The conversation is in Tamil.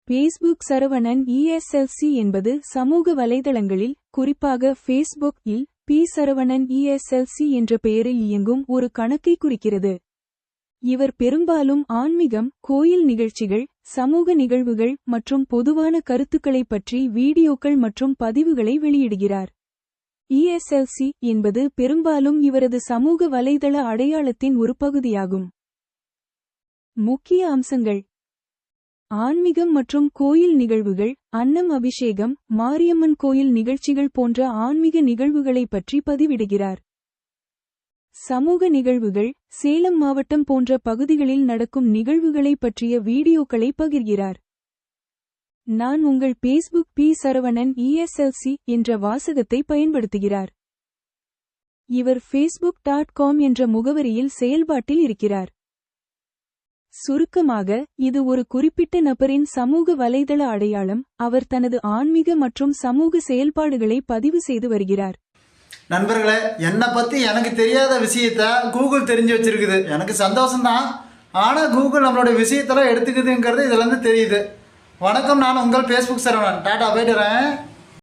ஃபேஸ்புக் சரவணன் ESLC என்பது சமூக வலைதளங்களில், குறிப்பாக ஃபேஸ்புக் இல் பி. சரவணன் ESLC என்ற பெயரில் இயங்கும் ஒரு கணக்கை குறிக்கிறது. இவர் பெரும்பாலும் ஆன்மீகம், கோயில் நிகழ்ச்சிகள், சமூக நிகழ்வுகள் மற்றும் பொதுவான கருத்துக்களைப் பற்றி வீடியோக்கள் மற்றும் பதிவுகளை வெளியிடுகிறார். ESLC என்பது பெரும்பாலும் இவரது சமூக வலைதள அடையாளத்தின் ஒரு பகுதியாகும். முக்கிய அம்சங்கள்: ஆன்மீகம் மற்றும் கோயில் நிகழ்வுகள், அன்னம் அபிஷேகம், மாரியம்மன் கோயில் நிகழ்ச்சிகள் போன்ற ஆன்மீக நிகழ்வுகளைப் பற்றி பதிவிடுகிறார். சமூக நிகழ்வுகள், சேலம் மாவட்டம் போன்ற பகுதிகளில் நடக்கும் நிகழ்வுகளைப் பற்றிய வீடியோக்களை பகிர்கிறார். நான் உங்கள் பேஸ்புக் பி. சரவணன் ESLC என்ற வாசகத்தை பயன்படுத்துகிறார். இவர் facebook.com என்ற முகவரியில் செயல்பாட்டில் இருக்கிறார். சுருக்கமாக, இது ஒரு குறிப்பிட்ட நபரின் சமூக வலைதள அடையாளம். அவர் தனது ஆன்மீக மற்றும் சமூக செயல்பாடுகளை பதிவு செய்து வருகிறார். நண்பர்களே, என்னை பற்றி எனக்கு தெரியாத விஷயத்த கூகுள் தெரிஞ்சு வச்சிருக்குது. எனக்கு சந்தோஷம்தான். ஆனால் கூகுள் நம்மளோட விஷயத்தெல்லாம் எடுத்துக்குதுங்கிறது இதுலேருந்து தெரியுது. வணக்கம், நான் உங்கள் ஃபேஸ்புக் சரவணன். டாடா, போய்ட்டுறேன்.